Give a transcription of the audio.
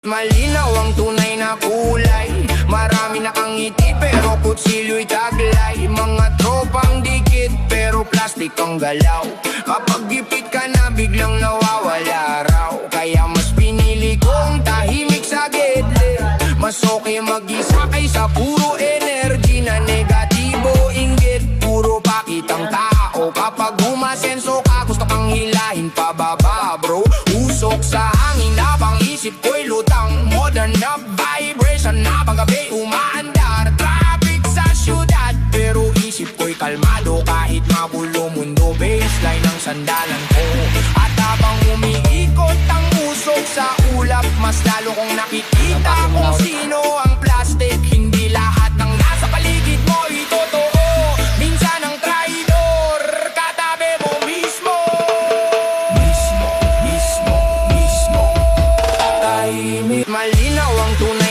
Malinaw ang tunay na kulay. Marami nakangiti pero kutsilyo'y taglay. Mga tropang dikit pero plastic ang galaw. Kapag gipit ka na biglang nawawala raw. Kaya mas pinili kong tahimik sa gilid. Mas okay mag-isa kaysa puro energy na negatibo. Inggit, puro pakitang tao. Kapag umasenso ka gusto kang hilahin pababa bro. Usok sa hangin habang isip ko'y lutang. Modern na vibration habang gabi umaandar. Traffic sa syudad pero isip ko'y kalmado. Kahit magulo mundo, baseline ang sandalan ko. At habang umiikot ang usok sa ulap, mas lalo kong nakikita kung sino ang plastic. Hindi lahat ng nasa paligid mo'y totoo. Minsan ang traidor katabi mo mismo. Tahimik, malinaw ang tunay